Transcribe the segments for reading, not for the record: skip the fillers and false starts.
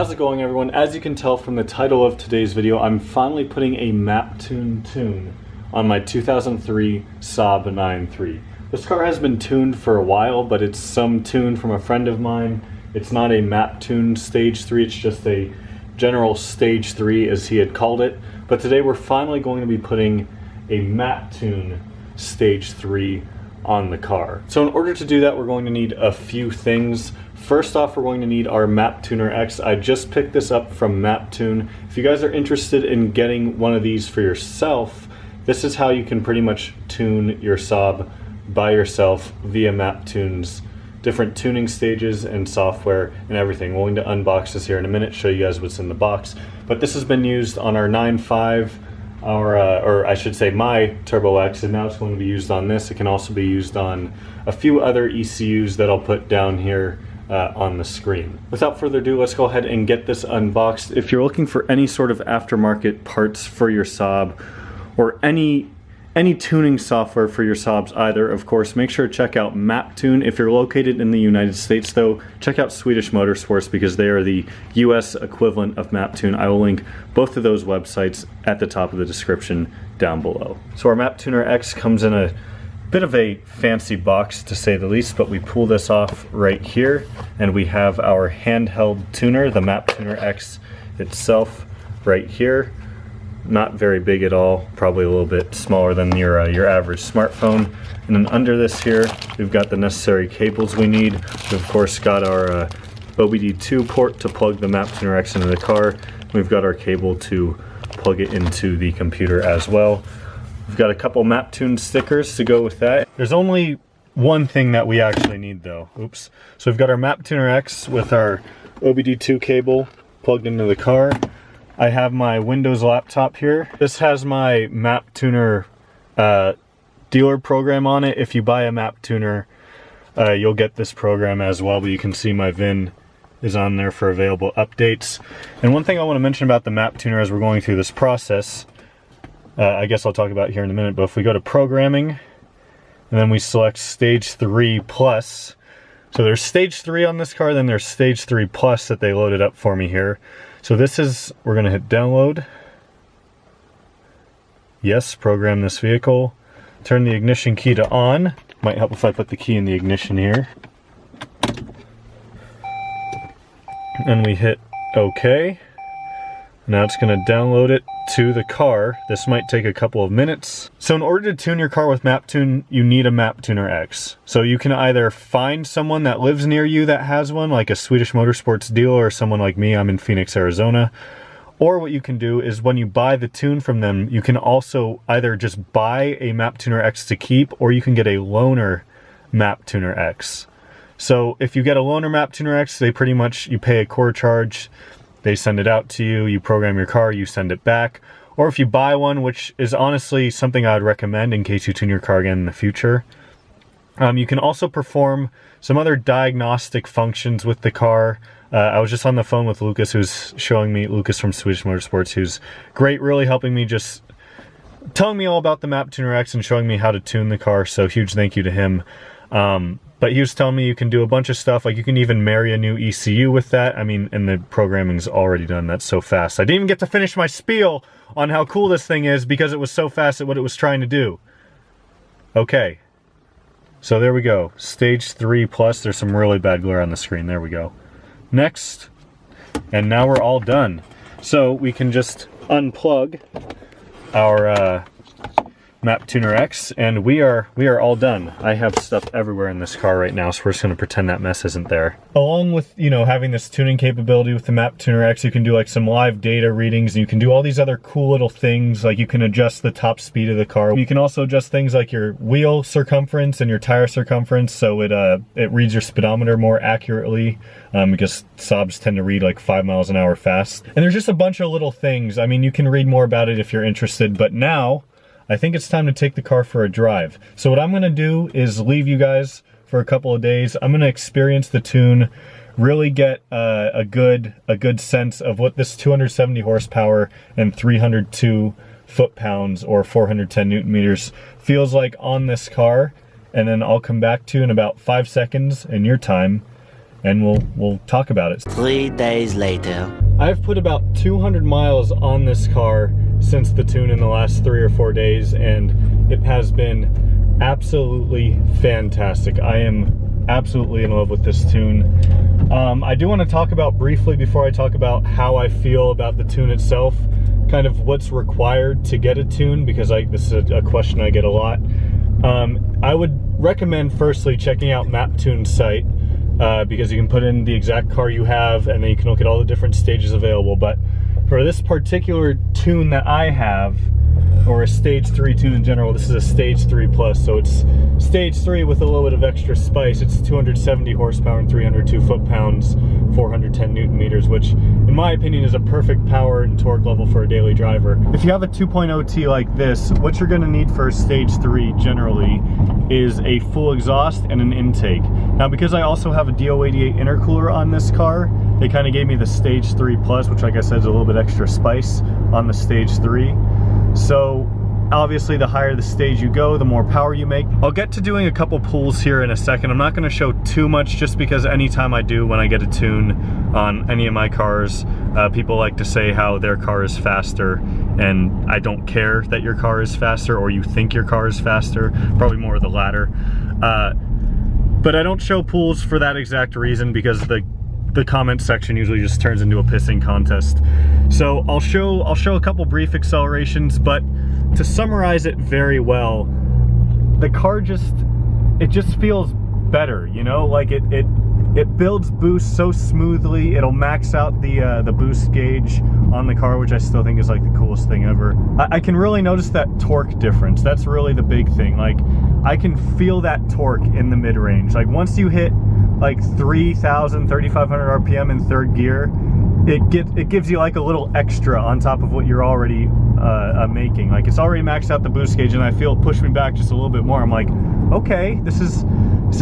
How's it going, everyone? As you can tell from the title of today's video, I'm finally putting a Maptun tune on my 2003 Saab 9.3. This car has been tuned for a while, but it's some tune from a friend of mine. It's not a Maptun Stage 3, it's just a general Stage 3 as he had called it. But today we're finally going to be putting a Maptun Stage 3 on the car. So in order to do that, we're going to need a few things. First off, we're going to need our Maptuner X. I just picked this up from Maptun. If you guys are interested in getting one of these for yourself, this is how you can pretty much tune your Saab by yourself via Maptun's different tuning stages and software and everything. We're going to unbox this here in a minute, show you guys what's in the box. But this has been used on our 9.5, or I should say my Turbo X, and now it's going to be used on this. It can also be used on a few other ECUs that I'll put down here on the screen. Without further ado, let's go ahead and get this unboxed. If you're looking for any sort of aftermarket parts for your Saab, or any tuning software for your Saabs either, of course, make sure to check out Maptun. If you're located in the United States though, check out Swedish Motorsports because they are the US equivalent of Maptun. I will link both of those websites at the top of the description down below. So our Maptuner X comes in a bit of a fancy box to say the least, but we pull this off right here and we have our handheld tuner, the Maptuner X itself right here. Not very big at all, probably a little bit smaller than your average smartphone. And then under this here, we've got the necessary cables we need. We've of course got our OBD2 port to plug the Maptuner X into the car. We've got our cable to plug it into the computer as well. We've got a couple Maptun stickers to go with that. There's only one thing that we actually need though. Oops. So we've got our Maptuner X with our OBD2 cable plugged into the car. I have my Windows laptop here. This has my Maptuner dealer program on it. If you buy a Maptuner, you'll get this program as well, but you can see my VIN is on there for available updates. And one thing I want to mention about the Maptuner as we're going through this process, I guess I'll talk about here in a minute, but if we go to programming, and then we select Stage 3 Plus, so there's Stage 3 on this car, then there's Stage 3 Plus that they loaded up for me here. So this is, we're going to hit download. Yes, program this vehicle. Turn the ignition key to on. Might help if I put the key in the ignition here. And we hit OK. Now it's going to download it to the car. This might take a couple of minutes. So in order to tune your car with Maptun, you need a Maptuner X. So you can either find someone that lives near you that has one, like a Swedish Motorsports dealer or someone like me, I'm in Phoenix, Arizona. Or what you can do is when you buy the tune from them, you can also either just buy a Maptuner X to keep, or you can get a loaner Maptuner X. So if you get a loaner Maptuner X, they pretty much, you pay a core charge, they send it out to you, you program your car, you send it back. Or if you buy one, which is honestly something I would recommend in case you tune your car again in the future, you can also perform some other diagnostic functions with the car. I was just on the phone with Lucas, who's showing me, Lucas from Swedish Motorsports, who's great, really helping me, just telling me all about the Maptuner X and showing me how to tune the car, so huge thank you to him. But he was telling me you can do a bunch of stuff, like you can even marry a new ECU with that. I mean, and the programming's already done. That's so fast. I didn't even get to finish my spiel on how cool this thing is because it was so fast at what it was trying to do. Okay. So there we go. Stage 3 Plus. There's some really bad glare on the screen. There we go. Next. And now we're all done. So we can just unplug our Maptuner X, and we are all done. I have stuff everywhere in this car right now, so we're just going to pretend that mess isn't there. Along with, you know, having this tuning capability with the Maptuner X, you can do like some live data readings, and you can do all these other cool little things, like you can adjust the top speed of the car. You can also adjust things like your wheel circumference and your tire circumference, so it reads your speedometer more accurately, because Saabs tend to read like 5 miles an hour fast. And there's just a bunch of little things. I mean, you can read more about it if you're interested, but now I think it's time to take the car for a drive. So what I'm gonna do is leave you guys for a couple of days. I'm gonna experience the tune, really get a good sense of what this 270 horsepower and 302 foot-pounds or 410 Newton meters feels like on this car, and then I'll come back to you in about 5 seconds in your time and we'll talk about it. 3 days later. I've put about 200 miles on this car since the tune in the last 3 or 4 days, and it has been absolutely fantastic. I am absolutely in love with this tune. I do want to talk about briefly, before I talk about how I feel about the tune itself, kind of what's required to get a tune, because this is a question I get a lot. I would recommend firstly checking out Maptun's site, because you can put in the exact car you have and then you can look at all the different stages available. But for this particular tune that I have, or a stage 3 tune in general, this is a stage 3 plus, so it's stage 3 with a little bit of extra spice. It's 270 horsepower and 302 foot-pounds, 410 newton meters, which in my opinion is a perfect power and torque level for a daily driver. If you have a 2.0 T like this, what you're going to need for a stage 3 generally is a full exhaust and an intake. Now, because I also have a DO88 intercooler on this car, they kind of gave me the stage 3 plus, which like I said is a little bit extra spice on the stage 3. So obviously the higher the stage you go, the more power you make. I'll get to doing a couple pulls here in a second. I'm not going to show too much, just because anytime I do, when I get a tune on any of my cars, people like to say how their car is faster, and I don't care that your car is faster or you think your car is faster, probably more of the latter. But I don't show pulls for that exact reason, because the comment section usually just turns into a pissing contest. So I'll show a couple brief accelerations, but to summarize it very well, the car just feels better, you know? Like it builds boost so smoothly. It'll max out the boost gauge on the car, which I still think is like the coolest thing ever. I can really notice that torque difference. That's really the big thing. Like, I can feel that torque in the mid-range. Like, once you hit like 3,000, 3,500 RPM in third gear, it gives you like a little extra on top of what you're already making. Like, it's already maxed out the boost gauge, and I feel it push me back just a little bit more. I'm like, okay, this is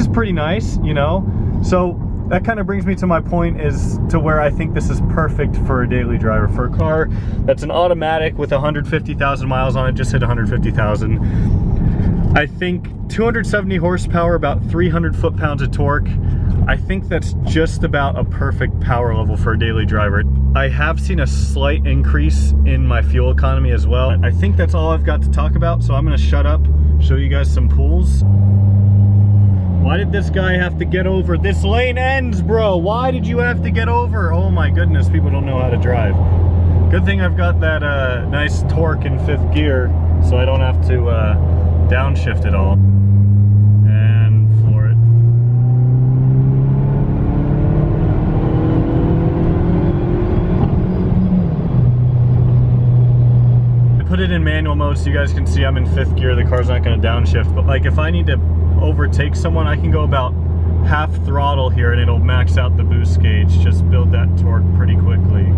pretty nice, you know? So that kind of brings me to my point, is to where I think this is perfect for a daily driver. For a car that's an automatic with 150,000 miles on it, just hit 150,000. I think 270 horsepower, about 300 foot-pounds of torque. I think that's just about a perfect power level for a daily driver. I have seen a slight increase in my fuel economy as well. I think that's all I've got to talk about, so I'm gonna shut up, show you guys some pulls. Why did this guy have to get over? This lane ends, bro. Why did you have to get over? Oh my goodness, people don't know how to drive. Good thing I've got that nice torque in 5th gear, so I don't have to downshift it all. And floor it. I put it in manual mode so you guys can see I'm in 5th gear. The car's not going to downshift, but like, if I need to overtake someone, I can go about half throttle here and it'll max out the boost gauge, just build that torque pretty quickly.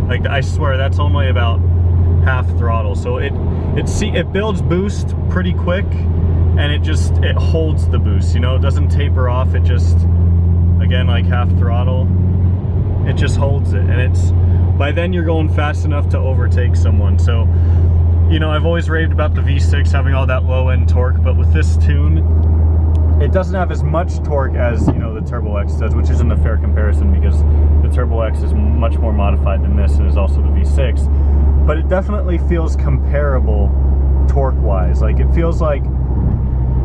Like, I swear that's only about half throttle, so it builds boost pretty quick, and it holds the boost, you know? It doesn't taper off. It just, again, like half throttle, it just holds it, and by then you're going fast enough to overtake someone. So, you know, I've always raved about the V6 having all that low end torque, but with this tune, it doesn't have as much torque as, you know, the Turbo X does, which isn't a fair comparison, because the Turbo X is much more modified than this, and is also the V6. But it definitely feels comparable torque-wise. Like, it feels like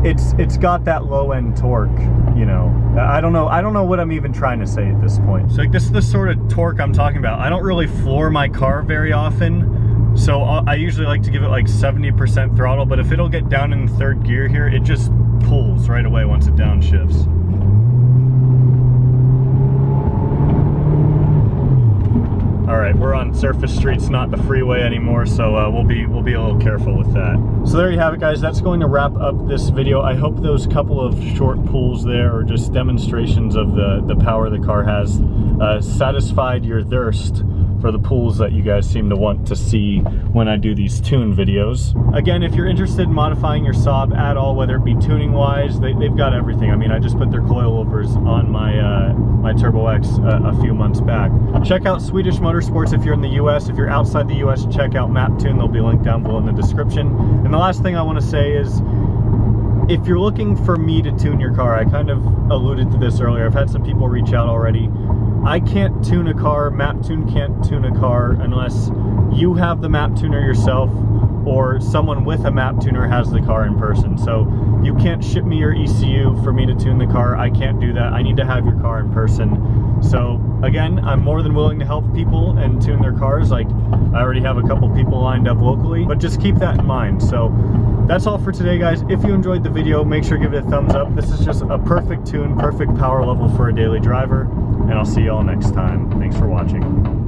it's got that low-end torque, you know. I don't know what I'm even trying to say at this point. So like, this is the sort of torque I'm talking about. I don't really floor my car very often, so I usually like to give it like 70% throttle, but if it'll get down in 3rd gear here, it just pulls right away once it downshifts. All right, we're on surface streets, not the freeway anymore, so we'll be a little careful with that. So there you have it, guys. That's going to wrap up this video. I hope those couple of short pulls there, or just demonstrations of the power the car has, satisfied your thirst for the pulls that you guys seem to want to see when I do these tune videos. Again, if you're interested in modifying your Saab at all, whether it be tuning wise, they've got everything. I mean, I just put their coilovers on my my Turbo X a few months back. Check out Swedish Motorsports if you're in the US. If you're outside the US, check out Maptun. They'll be linked down below in the description. And the last thing I want to say is, if you're looking for me to tune your car, I kind of alluded to this earlier. I've had some people reach out already. I can't tune a car, Maptun can't tune a car unless you have the map tuner yourself or someone with a map tuner has the car in person. So you can't ship me your ECU for me to tune the car. I can't do that. I need to have your car in person. So again, I'm more than willing to help people and tune their cars. Like, I already have a couple people lined up locally, but just keep that in mind. So that's all for today, guys. If you enjoyed the video, make sure to give it a thumbs up. This is just a perfect tune, perfect power level for a daily driver, and I'll see y'all next time. Thanks for watching.